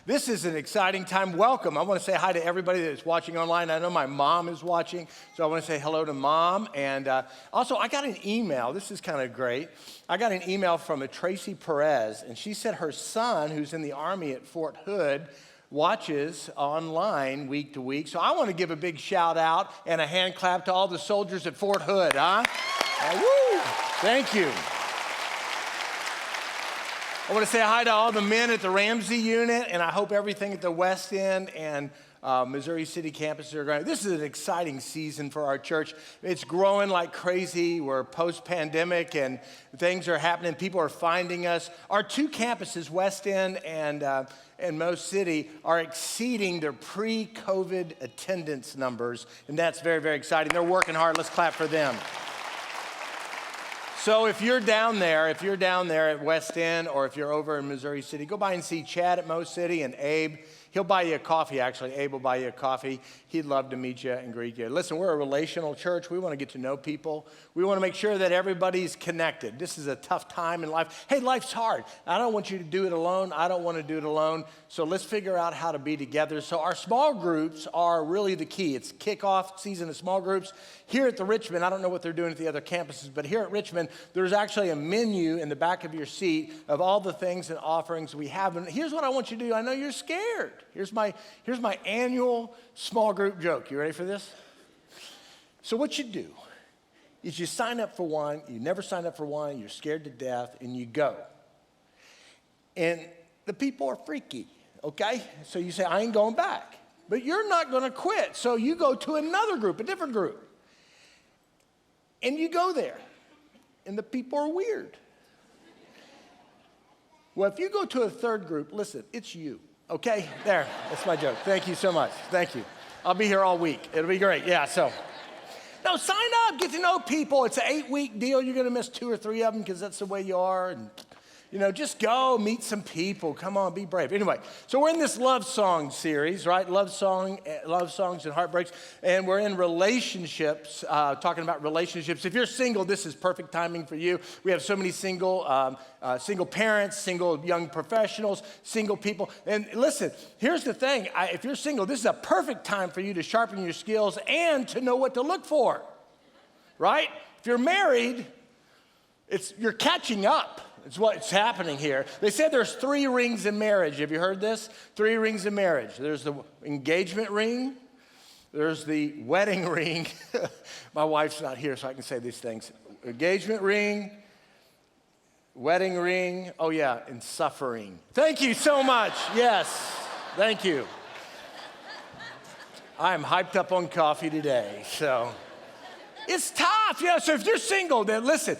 This is an exciting time. Welcome. I want to say hi to everybody that's watching online. I know my mom is watching, so I want to say hello to Mom. And also, I got an email. This is kind of great. I got an email from a Tracy Perez, and she said her son, who's in the Army at Fort Hood, watches online week to week. So I want to give a big shout out and a hand clap to all the soldiers at Fort Hood, huh? Woo! Thank you. I want to say hi to all the men at the Ramsey unit, and I hope everything at the West End and Missouri City campuses are going. This is an exciting season for our church. It's growing like crazy. We're post-pandemic, and things are happening. People are finding us. Our two campuses, West End and Most City, are exceeding their pre-COVID attendance numbers, and that's very, very exciting. They're working hard. Let's clap for them. So if you're down there at West End, or if you're over in Missouri City, go by and see Chad at Most City and Abe. He'll buy you a coffee, actually. Abe will buy you a coffee. He'd love to meet you and greet you. Listen, we're a relational church. We want to get to know people. We want to make sure that everybody's connected. This is a tough time in life. Hey, life's hard. I don't want you to do it alone. I don't want to do it alone. So let's figure out how to be together. So our small groups are really the key. It's kickoff season of small groups. Here at the Richmond, I don't know what they're doing at the other campuses, but here at Richmond, there's actually a menu in the back of your seat of all the things and offerings we have. And here's what I want you to do. I know you're scared. Here's my annual small group joke. You ready for this? So what you do is you sign up for one. You never sign up for one. You're scared to death, and you go. And the people are freaky, okay? So you say, I ain't going back. But you're not going to quit. So you go to another group, a different group. And you go there, and the people are weird. Well, if you go to a third group, listen, it's you, okay? There, that's my joke. Thank you so much. Thank you. I'll be here all week. It'll be great. Yeah, so. No, sign up, get to know people. It's an 8-week deal. You're going to miss 2 or 3 of them because that's the way you are. And, just go meet some people. Come on, be brave. Anyway, so we're in this love song series, right? Love songs and heartbreaks. And we're in relationships, talking about relationships. If you're single, this is perfect timing for you. We have so many single parents, single young professionals, single people. And listen, here's the thing. If you're single, this is a perfect time for you to sharpen your skills and to know what to look for, right? If you're married, you're catching up. It's what's happening here. They said there's 3 rings in marriage. Have you heard this? 3 rings in marriage. There's the engagement ring. There's the wedding ring. My wife's not here, so I can say these things. Engagement ring, wedding ring. Oh, yeah, and suffering. Thank you so much. Yes, thank you. I'm hyped up on coffee today, so. It's tough, so if you're single, then listen,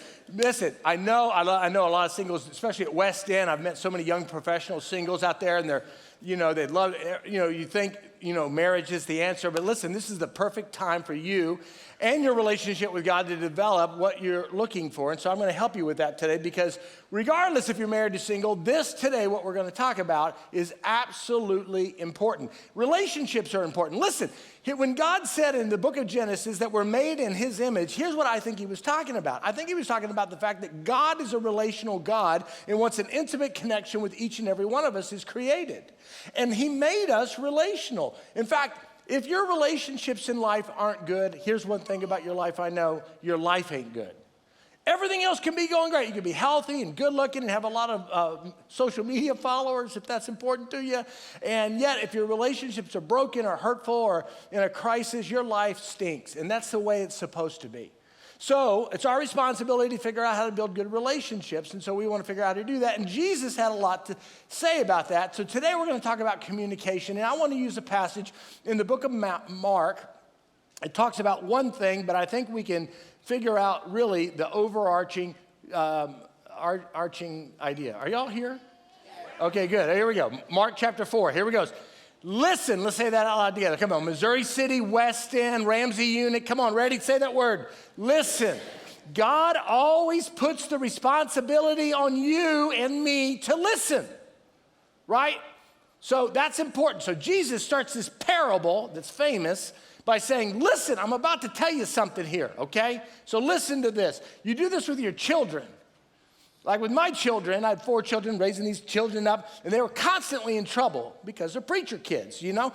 I know a lot of singles, especially at West End. I've met so many young professional singles out there, and they love, you think, marriage is the answer, but listen, this is the perfect time for you and your relationship with God to develop what you're looking for. And so I'm going to help you with that today, because regardless if you're married or single, what we're going to talk about is absolutely important. Relationships are important. Listen, when God said in the book of Genesis that we're made in his image, here's what I think he was talking about. I think he was talking about the fact that God is a relational God and wants an intimate connection with each and every one of us who's created. And he made us relational. In fact, if your relationships in life aren't good, here's one thing about your life I know: your life ain't good. Everything else can be going great. You can be healthy and good looking and have a lot of social media followers if that's important to you. And yet, if your relationships are broken or hurtful or in a crisis, your life stinks. And that's the way it's supposed to be. So it's our responsibility to figure out how to build good relationships. And so we want to figure out how to do that. And Jesus had a lot to say about that. So today we're going to talk about communication. And I want to use a passage in the book of Mark. It talks about one thing, but I think we can figure out really the overarching idea. Are y'all here? Okay, good. Here we go. Mark chapter 4. Here we go. Listen, let's say that out loud together. Come on. Missouri City, West End, Ramsey unit. Come on, ready? Say that word. Listen. God always puts the responsibility on you and me to listen, right? So that's important. So Jesus starts this parable that's famous by saying, listen, I'm about to tell you something here, okay? So listen to this. You do this with your children. Like with my children, I had 4 children, raising these children up, and they were constantly in trouble because they're preacher kids, you know?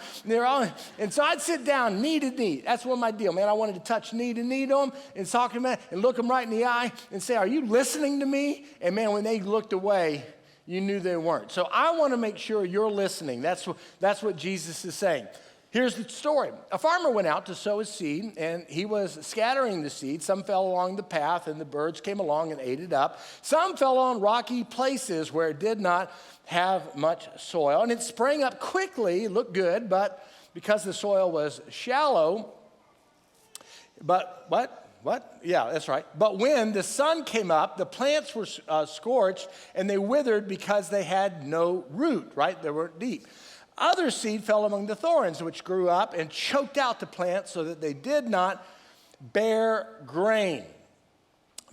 And so I'd sit down, knee to knee. That's one of my deal, man. I wanted to touch knee to knee to them and talk to them and look them right in the eye and say, are you listening to me? And man, when they looked away, you knew they weren't. So I want to make sure you're listening. That's what Jesus is saying. Here's the story. A farmer went out to sow his seed, and he was scattering the seed. Some fell along the path, and the birds came along and ate it up. Some fell on rocky places where it did not have much soil, and it sprang up quickly, looked good, but because the soil was shallow, Yeah, that's right. But when the sun came up, the plants were scorched, and they withered because they had no root, right? They weren't deep. Other seed fell among the thorns, which grew up and choked out the plants so that they did not bear grain.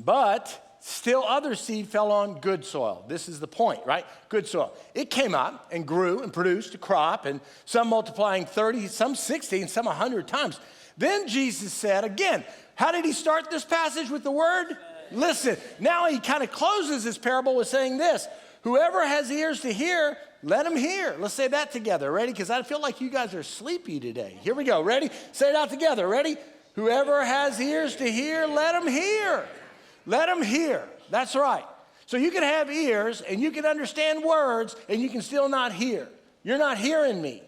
But still other seed fell on good soil. This is the point, right? Good soil. It came up and grew and produced a crop, and some multiplying 30, some 60, and some 100 times. Then Jesus said again, how did he start this passage with the word? Listen, now he kind of closes this parable with saying this, whoever has ears to hear, let him hear. Let's say that together. Ready? Because I feel like you guys are sleepy today. Here we go. Ready? Say it out together. Ready? Whoever has ears to hear, let him hear. Let him hear. That's right. So you can have ears and you can understand words and you can still not hear. You're not hearing me.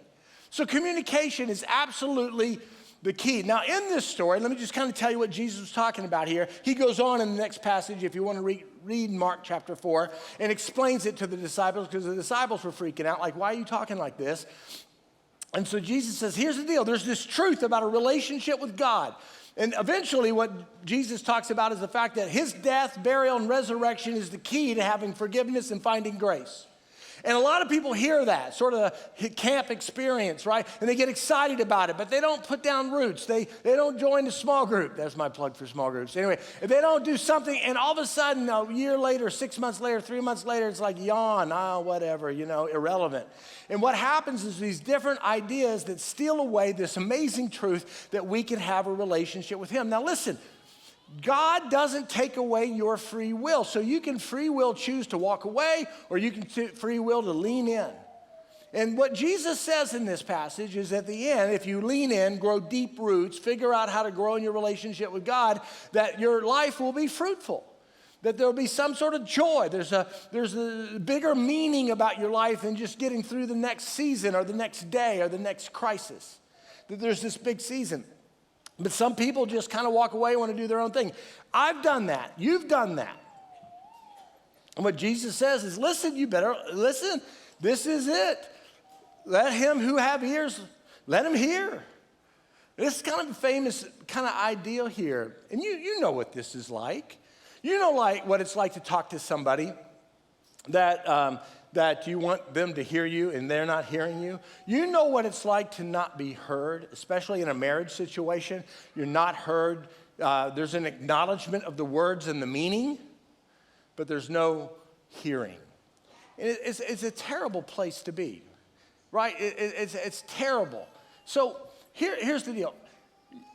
So communication is absolutely the key. Now, in this story, let me just kind of tell you what Jesus was talking about here. He goes on in the next passage, if you want to read Mark chapter 4, and explains it to the disciples, because the disciples were freaking out, like, why are you talking like this? And so Jesus says, here's the deal. There's this truth about a relationship with God. And eventually what Jesus talks about is the fact that his death, burial, and resurrection is the key to having forgiveness and finding grace. And a lot of people hear that, sort of a camp experience, right? And they get excited about it, but they don't put down roots. They don't join the small group. That's my plug for small groups. Anyway, if they don't do something, and all of a sudden, a year later, 6 months later, 3 months later, it's like yawn, whatever, irrelevant. And what happens is these different ideas that steal away this amazing truth that we can have a relationship with him. Now listen, God doesn't take away your free will. So you can free will choose to walk away, or you can free will to lean in. And what Jesus says in this passage is at the end, if you lean in, grow deep roots, figure out how to grow in your relationship with God, that your life will be fruitful. That there'll be some sort of joy. There's a bigger meaning about your life than just getting through the next season or the next day or the next crisis. That there's this big season. But some people just kind of walk away and want to do their own thing. I've done that. You've done that. And what Jesus says is, listen, you better listen. This is it. Let him who have ears, let him hear. This is kind of a famous kind of ideal here. And you know what this is like. You know like what it's like to talk to somebody that you want them to hear you and they're not hearing you. You know what it's like to not be heard, especially in a marriage situation. You're not heard. There's an acknowledgement of the words and the meaning, but there's no hearing. It's a terrible place to be, right? It's terrible. So here's the deal.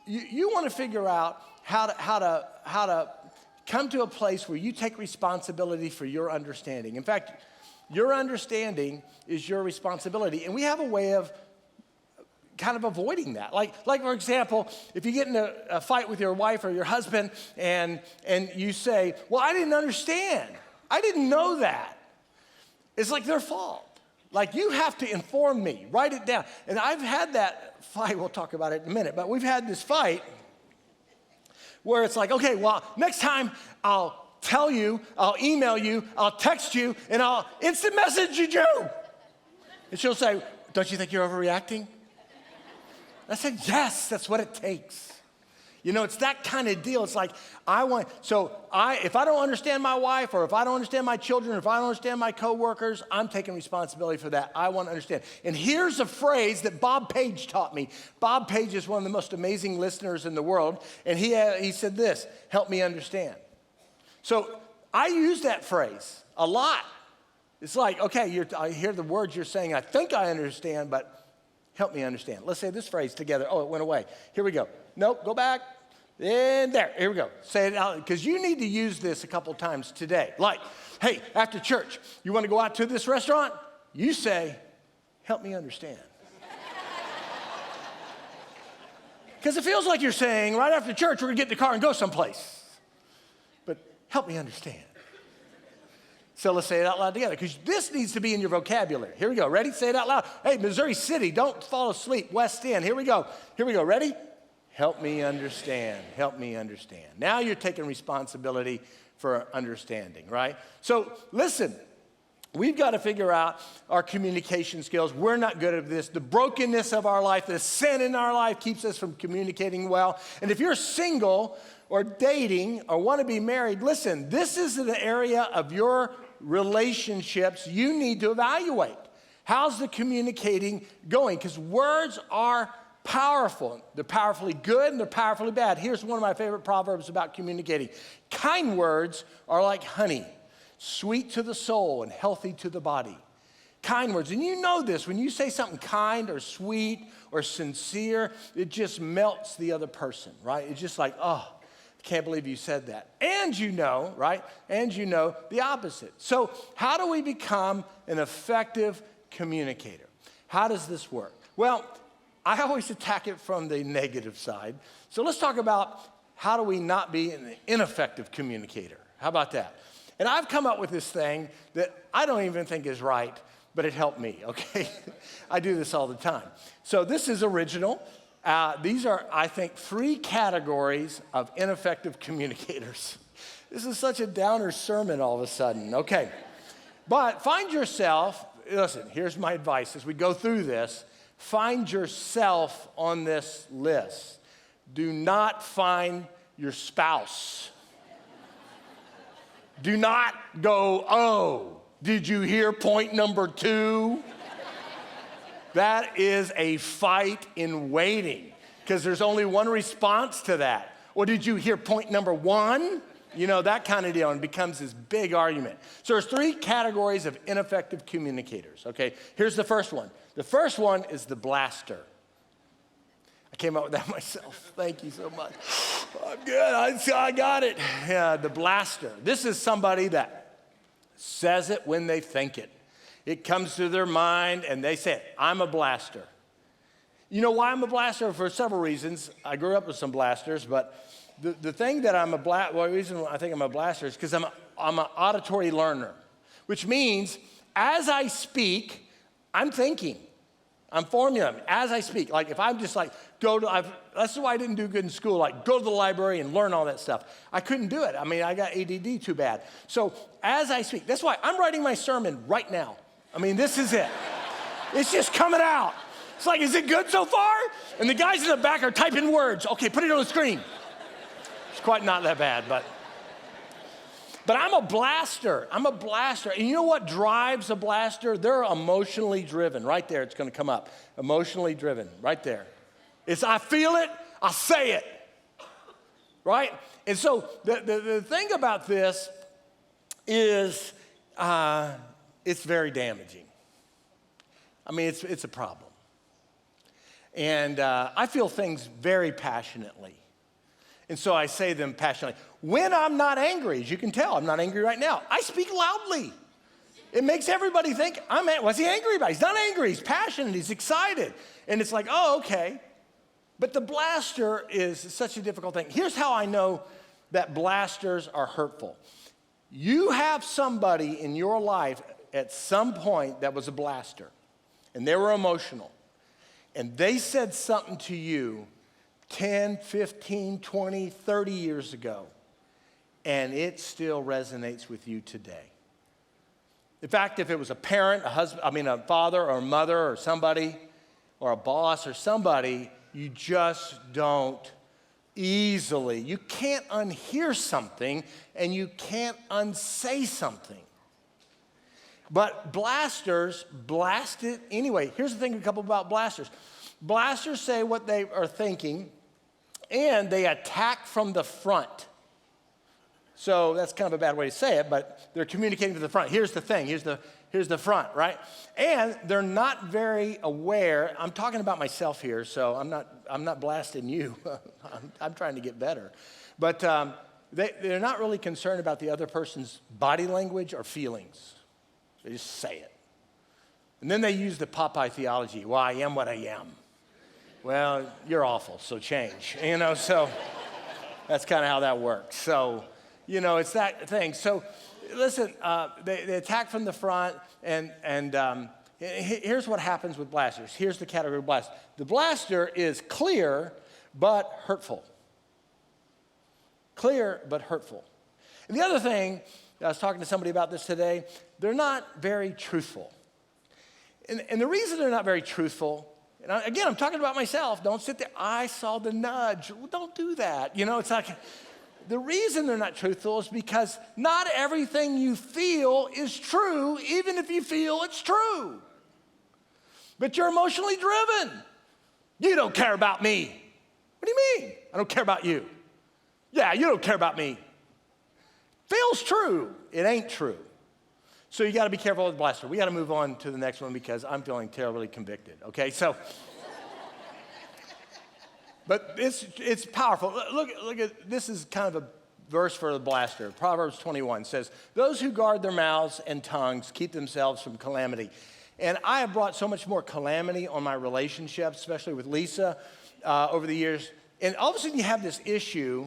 You want to figure out how to come to a place where you take responsibility for your understanding. In fact, your understanding is your responsibility. And we have a way of kind of avoiding that. Like for example, if you get in a fight with your wife or your husband and you say, well, I didn't understand. I didn't know that. It's like their fault. Like you have to inform me, write it down. And I've had that fight, we'll talk about it in a minute, but we've had this fight where it's like, okay, well, next time I'll tell you, I'll email you, I'll text you, and I'll instant message you, Joe. And she'll say, don't you think you're overreacting? I said, yes, that's what it takes. It's that kind of deal. It's like, if I don't understand my wife, or if I don't understand my children, or if I don't understand my coworkers, I'm taking responsibility for that. I want to understand. And here's a phrase that Bob Page taught me. Bob Page is one of the most amazing listeners in the world, and he said this, help me understand. So I use that phrase a lot. It's like, okay, I hear the words you're saying, I think I understand, but help me understand. Let's say this phrase together. Oh, it went away. Here we go. Nope, go back. And there, here we go. Say it out, because you need to use this a couple times today. Like, Hey, after church, you want to go out to this restaurant? You say, help me understand. Because it feels like you're saying, right after church, we're going to get in the car and go someplace. But help me understand. So let's say it out loud together, because this needs to be in your vocabulary. Here we go. Ready? Say it out loud. Hey, Missouri City, don't fall asleep. West End. Here we go. Here we go. Ready? Help me understand. Help me understand. Now you're taking responsibility for understanding, right? So listen, we've got to figure out our communication skills. We're not good at this. The brokenness of our life, the sin in our life keeps us from communicating well. And if you're single or dating or want to be married, listen, this is an area of your relationships you need to evaluate. How's the communicating going? Because words are powerful. They're powerfully good and they're powerfully bad. Here's one of my favorite proverbs about communicating. Kind words are like honey, sweet to the soul and healthy to the body. Kind words. And you know this, when you say something kind or sweet or sincere, it just melts the other person, right? It's just like, oh, can't believe you said that. And you know, right? And you know the opposite. So how do we become an effective communicator? How does this work? Well, I always attack it from the negative side. So let's talk about how do we not be an ineffective communicator? How about that? And I've come up with this thing that I don't even think is right, but it helped me, okay? I do this all the time. So this is original. These are, I think, 3 categories of ineffective communicators. This is such a downer sermon all of a sudden. Okay. But find yourself, listen, here's my advice as we go through this. Find yourself on this list. Do not find your spouse. Do not go, oh, did you hear point number 2? That is a fight in waiting, because there's only one response to that. Or did you hear point number 1? You know, that kind of deal, and becomes this big argument. So there's 3 categories of ineffective communicators, okay? Here's the first one. The first one is the blaster. I came up with that myself. Thank you so much. I'm good. I got it. Yeah, the blaster. This is somebody that says it when they think it. It comes to their mind, and they say, I'm a blaster. You know why I'm a blaster? For several reasons. I grew up with some blasters, but the thing that I'm a blaster, well, the reason I think I'm a blaster is because I'm an auditory learner, which means as I speak, I'm thinking. I'm formulating as I speak. Like if I'm just like, that's why I didn't do good in school, like go to the library and learn all that stuff. I couldn't do it. I mean, I got ADD too bad. So as I speak, that's why I'm writing my sermon right now. I mean, this is it. It's just coming out. It's like, is it good so far? And the guys in the back are typing words. Okay, put it on the screen. It's quite not that bad, but I'm a blaster. I'm a blaster. And you know what drives a blaster? They're emotionally driven. Right there, it's going to come up. Emotionally driven, right there. It's I feel it, I say it. Right? And so the thing about this is it's very damaging. I mean, it's a problem. And I feel things very passionately. And so I say them passionately. When I'm not angry, as you can tell, I'm not angry right now, I speak loudly. It makes everybody think, what's he angry about? He's not angry, he's passionate, he's excited. And it's like, oh, okay. But the blaster is such a difficult thing. Here's how I know that blasters are hurtful. You have somebody in your life at some point that was a blaster, and they were emotional, and they said something to you 10, 15, 20, 30 years ago, and it still resonates with you today. In fact, if it was a parent, a father or a mother or somebody, or a boss or somebody, you just don't easily, you can't unhear something and you can't unsay something. But blasters blast it anyway. Here's the thing about blasters. Blasters say what they are thinking, and they attack from the front. So that's kind of a bad way to say it, but they're communicating to the front. Here's the thing. Here's the front, right? And they're not very aware. I'm talking about myself here, so I'm not blasting you. I'm trying to get better. But they're not really concerned about the other person's body language or feelings. They just say it. And then they use the Popeye theology. Well, I am what I am. Well, you're awful, so change. So that's kind of how that works. So, it's that thing. So, listen, they attack from the front, and here's what happens with blasters. Here's the category of blast. The blaster is clear but hurtful. Clear but hurtful. And the other thing, I was talking to somebody about this today, they're not very truthful. And the reason they're not very truthful, and again, I'm talking about myself. Don't sit there, I saw the nudge. Well, don't do that. It's like, the reason they're not truthful is because not everything you feel is true, even if you feel it's true. But you're emotionally driven. You don't care about me. What do you mean? I don't care about you. Yeah, you don't care about me. Feels true. It ain't true. So you got to be careful with blaster. We got to move on to the next one because I'm feeling terribly convicted. Okay, so, but it's powerful. Look at this is kind of a verse for the blaster. Proverbs 21 says, "Those who guard their mouths and tongues keep themselves from calamity." And I have brought so much more calamity on my relationship, especially with Lisa, over the years. And all of a sudden you have this issue.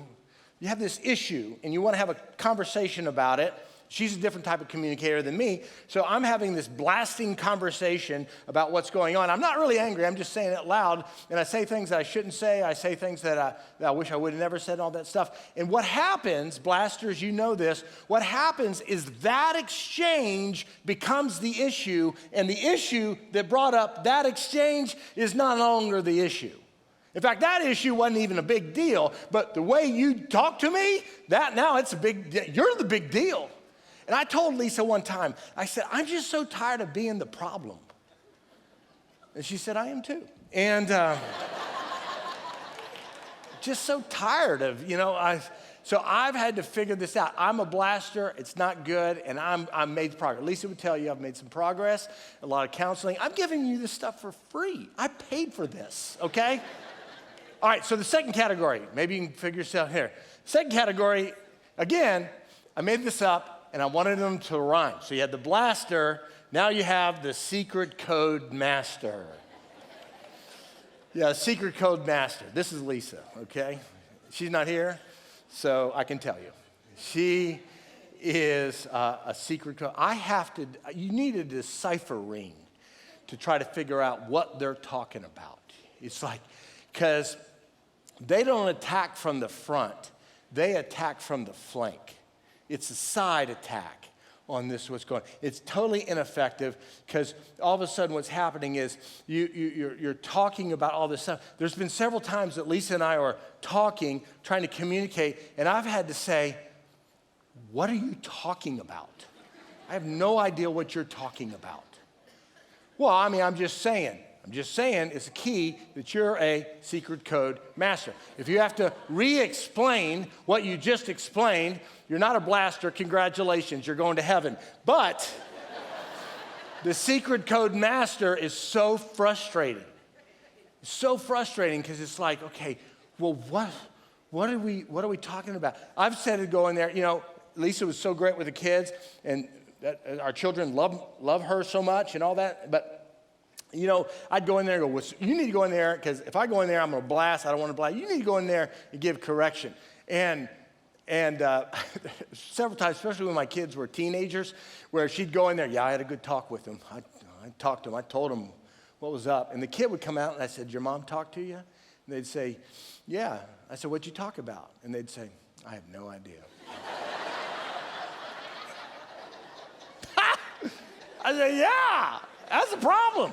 And you want to have a conversation about it. She's a different type of communicator than me, so I'm having this blasting conversation about what's going on. I'm not really angry, I'm just saying it loud, and I say things that I shouldn't say. I say things that I wish I would have never said, and all that stuff. And what happens, blasters, you know this, what happens is that exchange becomes the issue, and the issue that brought up that exchange is no longer the issue. In fact, that issue wasn't even a big deal, but the way you talk to me, that now it's a big deal. You're the big deal. And I told Lisa one time, I said, I'm just so tired of being the problem. And she said, I am too. And just so tired of, so I've had to figure this out. I'm a blaster, it's not good, and I'm made progress. Lisa would tell you I've made some progress, a lot of counseling. I'm giving you this stuff for free. I paid for this, okay? All right, so the second category, maybe you can figure yourself here. Second category, again, I made this up, and I wanted them to rhyme. So you had the blaster, now you have the secret code master. Yeah, secret code master. This is Lisa, okay? She's not here, so I can tell you. She is a secret code. You need a decipher ring to try to figure out what they're talking about. It's like, because they don't attack from the front, they attack from the flank. It's a side attack on this, what's going on. It's totally ineffective because all of a sudden what's happening is you're talking about all this stuff. There's been several times that Lisa and I are talking, trying to communicate, and I've had to say, what are you talking about? I have no idea what you're talking about. Well, I'm just saying it's a key that you're a secret code master. If you have to re-explain what you just explained, you're not a blaster, congratulations, you're going to heaven. But the secret code master is so frustrating. It's so frustrating because it's like, okay, well, what are we talking about? I've said to go in there, Lisa was so great with the kids, and our children love her so much and all that, but I'd go in there and go, well, you need to go in there, because if I go in there, I'm going to blast. I don't want to blast. You need to go in there and give correction. And several times, especially when my kids were teenagers, where she'd go in there, I had a good talk with them. I talked to them. I told them what was up. And the kid would come out, and I said, your mom talk to you? And they'd say, yeah. I said, what'd you talk about? And they'd say, I have no idea. I said, yeah, that's the problem.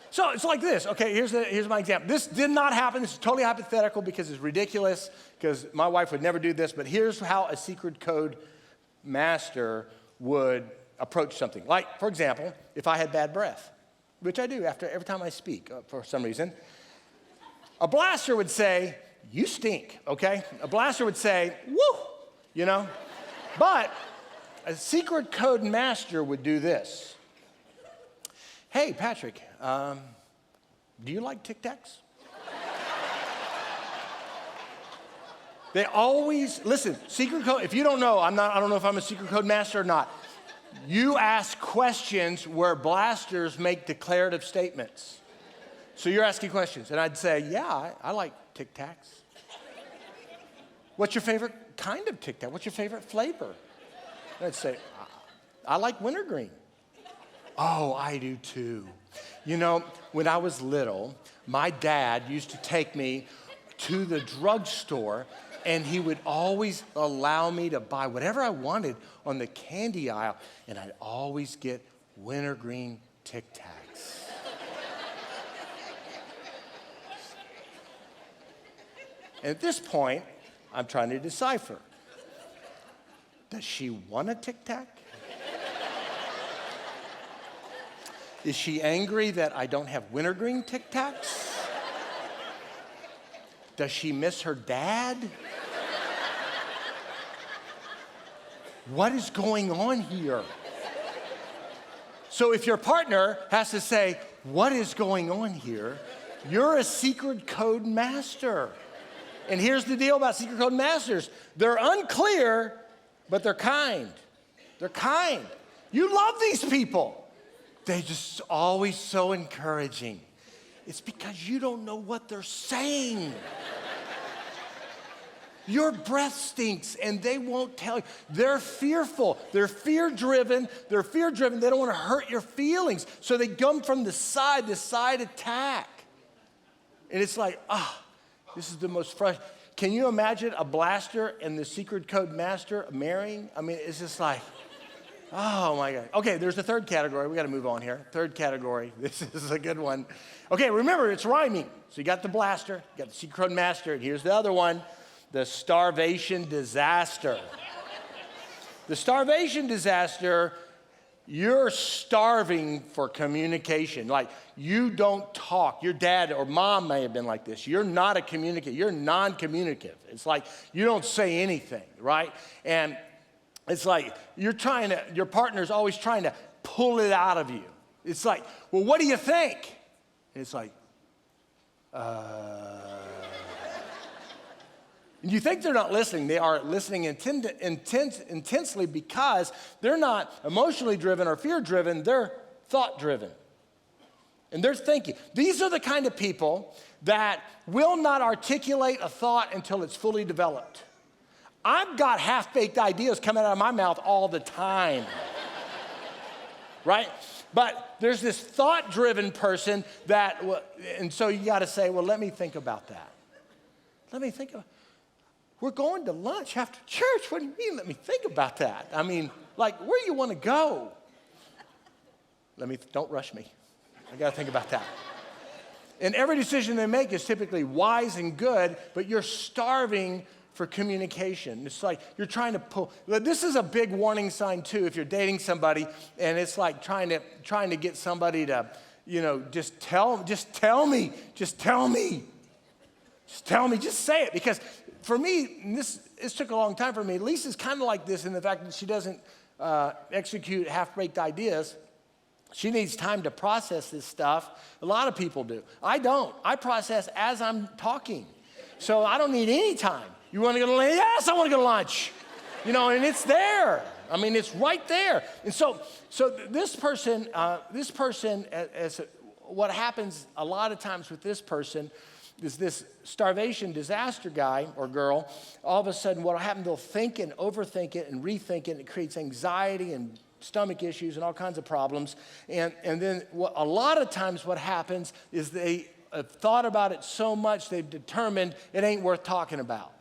So it's like this. Okay, here's my example. This did not happen. This is totally hypothetical because it's ridiculous, because my wife would never do this, but here's how a secret code master would approach something. Like, for example, if I had bad breath, which I do every time I speak for some reason, a blaster would say, you stink, okay? A blaster would say, woo, But a secret code master would do this. Hey, Patrick, do you like Tic Tacs? They always, listen, secret code, if you don't know, I don't know if I'm a secret code master or not. You ask questions where blasters make declarative statements. So you're asking questions, and I'd say, yeah, I like Tic Tacs. What's your favorite kind of Tic Tac? What's your favorite flavor? And I'd say, I like wintergreen. Oh, I do too. You know, when I was little, my dad used to take me to the drugstore, and he would always allow me to buy whatever I wanted on the candy aisle, and I'd always get wintergreen Tic Tacs. And at this point, I'm trying to decipher. Does she want a Tic Tac? Is she angry that I don't have wintergreen Tic Tacs? Does she miss her dad? What is going on here? So if your partner has to say, what is going on here? You're a secret code master. And here's the deal about secret code masters. They're unclear, but they're kind. They're kind. You love these people. They're just always so encouraging. It's because you don't know what they're saying. Your breath stinks and they won't tell you. They're fearful. They're fear-driven. They don't want to hurt your feelings. So they come from the side attack. And it's like, this is the most frustrating. Can you imagine a blaster and the secret code master marrying? I mean, it's just like, oh my God. Okay, there's the third category. We got to move on here. Third category. This is a good one. Okay, remember, it's rhyming. So you got the blaster, you got the secret code master, and here's the other one, the starvation disaster. The starvation disaster, you're starving for communication. Like, you don't talk. Your dad or mom may have been like this. You're not a communicator. You're non-communicative. It's like you don't say anything, right? And it's like your partner's always trying to pull it out of you. It's like, well, what do you think? And it's like, And you think they're not listening. They are listening intensely because they're not emotionally driven or fear driven. They're thought driven. And they're thinking. These are the kind of people that will not articulate a thought until it's fully developed. I've got half-baked ideas coming out of my mouth all the time. Right? But there's this thought-driven person that, and so you got to say, well, let me think about that. We're going to lunch after church. What do you mean, let me think about that? I mean, like, where do you want to go? Don't rush me. I got to think about that. And every decision they make is typically wise and good, but you're starving for communication. It's like you're trying to pull. This is a big warning sign too if you're dating somebody and it's like trying to get somebody to, just tell me, just say it. Because for me, this took a long time for me. Lisa's kind of like this in the fact that she doesn't execute half-baked ideas. She needs time to process this stuff. A lot of people do. I don't. I process as I'm talking. So I don't need any time. You want to go to lunch? Yes, I want to go to lunch. And it's there. I mean, it's right there. And so this person, what happens a lot of times with this person is this starvation disaster guy or girl, all of a sudden what will happen, they'll think and overthink it and rethink it, and it creates anxiety and stomach issues and all kinds of problems. And then a lot of times what happens is they have thought about it so much they've determined it ain't worth talking about.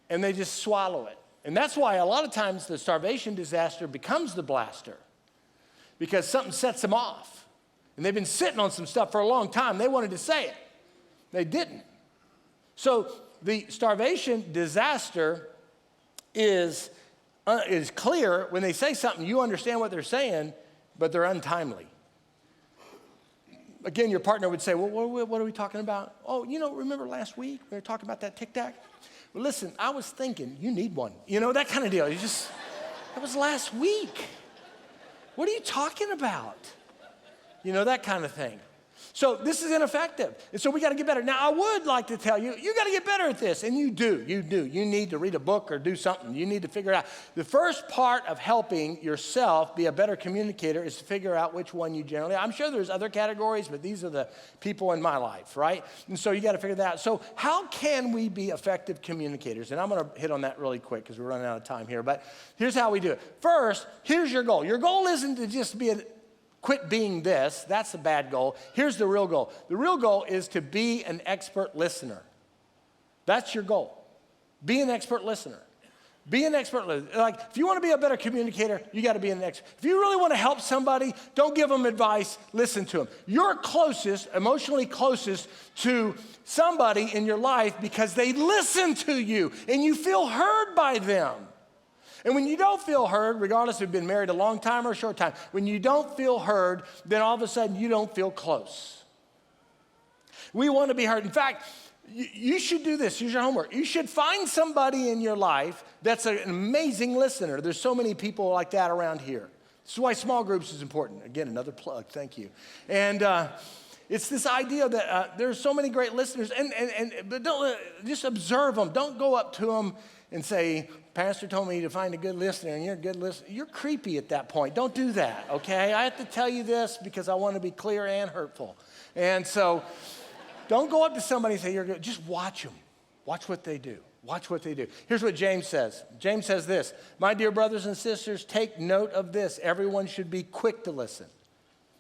And they just swallow it. And that's why a lot of times the starvation disaster becomes the blaster, because something sets them off. And they've been sitting on some stuff for a long time. They wanted to say it. They didn't. So the starvation disaster is clear. When they say something, you understand what they're saying, but they're untimely. Again, your partner would say, well, what are we talking about? Oh, remember last week we were talking about that Tic Tac? Well, listen, I was thinking you need one. That kind of deal. That was last week. What are you talking about? That kind of thing. So this is ineffective. And so we got to get better. Now, I would like to tell you, you got to get better at this. And you do. You need to read a book or do something. You need to figure it out. The first part of helping yourself be a better communicator is to figure out which one you generally, I'm sure there's other categories, but these are the people in my life, right? And so you got to figure that out. So how can we be effective communicators? And I'm going to hit on that really quick because we're running out of time here. But here's how we do it. First, here's your goal. Your goal isn't to just quit being this. That's a bad goal. Here's the real goal. The real goal is to be an expert listener. That's your goal. Be an expert listener. Be an expert listener. Like, if you want to be a better communicator, you got to be an expert. If you really want to help somebody, don't give them advice, listen to them. You're closest, emotionally closest to somebody in your life because they listen to you and you feel heard by them. And when you don't feel heard, regardless if you've been married a long time or a short time, when you don't feel heard, then all of a sudden you don't feel close. We want to be heard. In fact, you should do this. Here's your homework. You should find somebody in your life that's an amazing listener. There's so many people like that around here. This is why small groups is important. Again, another plug. Thank you. And it's this idea that there's so many great listeners, but don't just observe them. Don't go up to them and say, Pastor told me to find a good listener, and you're a good listener. You're creepy at that point. Don't do that, okay? I have to tell you this because I want to be clear and hurtful. And so don't go up to somebody and say, you're good. Just watch them. Watch what they do. Watch what they do. Here's what James says. James says this, my dear brothers and sisters, take note of this. Everyone should be quick to listen.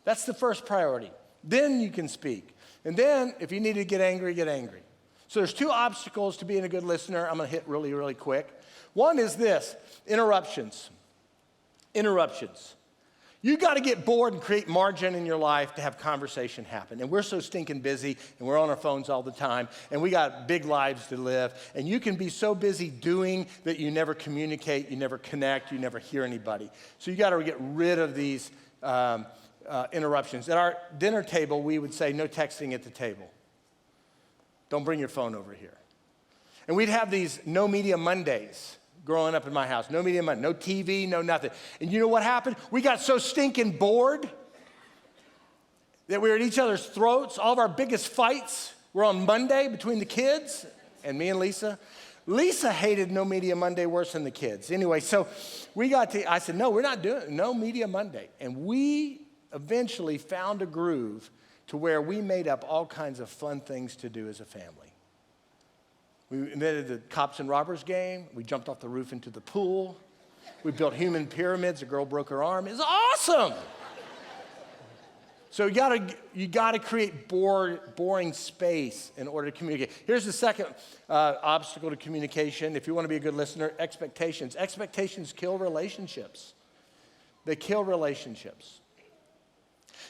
That's the first priority. Then you can speak. And then if you need to get angry, get angry. So there's two obstacles to being a good listener. I'm going to hit really, really quick. One is this, interruptions. Interruptions. You got to get bored and create margin in your life to have conversation happen. And we're so stinking busy, and we're on our phones all the time, and we got big lives to live. And you can be so busy doing that you never communicate, you never connect, you never hear anybody. So you got to get rid of these interruptions. At our dinner table, we would say no texting at the table. Don't bring your phone over here. And we'd have these no media Mondays growing up in my house. No media Monday, no TV, no nothing. And you know what happened? We got so stinking bored that we were at each other's throats. All of our biggest fights were on Monday between the kids and me and Lisa. Lisa hated no media Monday worse than the kids. Anyway, so I said, no, we're not doing no media Monday. And we eventually found a groove to where we made up all kinds of fun things to do as a family. We invented the cops and robbers game. We jumped off the roof into the pool. We built human pyramids. A girl broke her arm. It's awesome. So you gotta create boring space in order to communicate. Here's the second obstacle to communication. If you want to be a good listener, expectations. Expectations kill relationships. They kill relationships.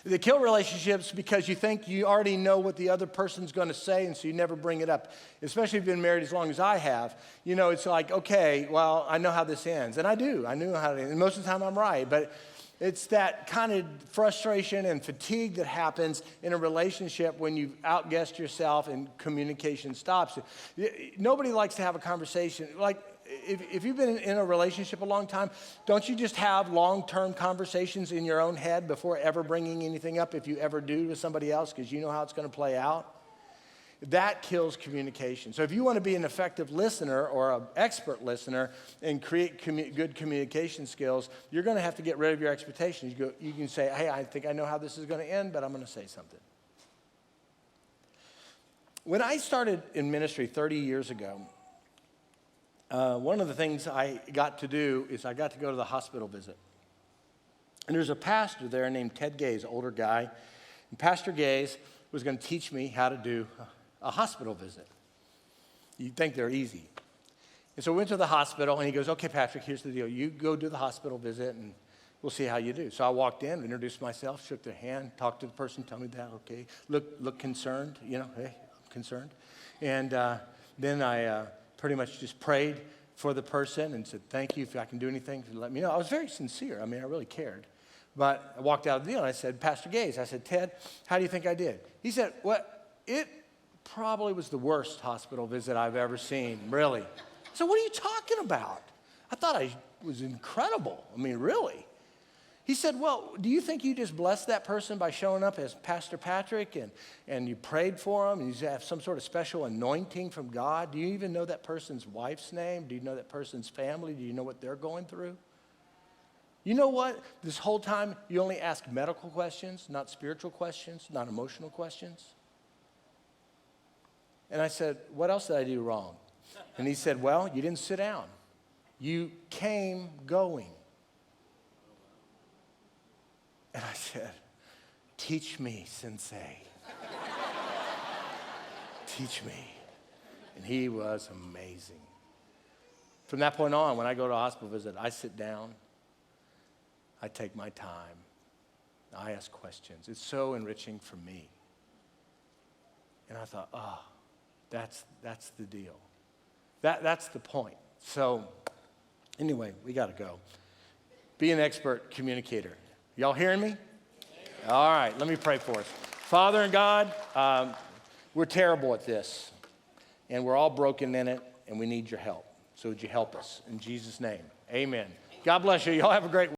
They kill relationships because you think you already know what the other person's going to say, and so you never bring it up. Especially if you've been married as long as I have. You know, it's like, okay, well, I know how this ends. And I do. I knew how it ends. And most of the time I'm right. But it's that kind of frustration and fatigue that happens in a relationship when you've outguessed yourself and communication stops. Nobody likes to have a conversation. Like, if you've been in a relationship a long time, don't you just have long-term conversations in your own head before ever bringing anything up if you ever do with somebody else because you know how it's going to play out? That kills communication. So if you want to be an effective listener or an expert listener and create good communication skills, you're going to have to get rid of your expectations. You can say, hey, I think I know how this is going to end, but I'm going to say something. When I started in ministry 30 years ago, one of the things I got to do is I got to go to the hospital visit. And there's a pastor there named Ted Gaze, older guy. And Pastor Gaze was going to teach me how to do a hospital visit. You'd think they're easy. And so we went to the hospital, and he goes, okay, Patrick, here's the deal. You go do the hospital visit, and we'll see how you do. So I walked in, introduced myself, shook their hand, talked to the person, tell me that, okay. Look concerned, you know, hey, I'm concerned. And then I pretty much just prayed for the person and said, thank you, if I can do anything, let me know. I was very sincere. I mean, I really cared. But I walked out of the deal, and I said, Pastor Gaze, I said, Ted, how do you think I did? He said, well, it probably was the worst hospital visit I've ever seen, really. I said, what are you talking about? I thought I was incredible. I mean, really. He said, well, do you think you just blessed that person by showing up as Pastor Patrick and you prayed for them? And you have some sort of special anointing from God? Do you even know that person's wife's name? Do you know that person's family? Do you know what they're going through? You know what? This whole time, you only ask medical questions, not spiritual questions, not emotional questions. And I said, what else did I do wrong? And he said, well, you didn't sit down. You came going. And I said, teach me, sensei. Teach me. And he was amazing. From that point on, when I go to a hospital visit, I sit down. I take my time. I ask questions. It's so enriching for me. And I thought, that's the deal. That's the point. So anyway, we got to go. Be an expert communicator. Y'all hearing me? All right, let me pray for us. Father and God, we're terrible at this, and we're all broken in it, and we need your help. So would you help us? In Jesus' name, amen. God bless you. Y'all have a great week.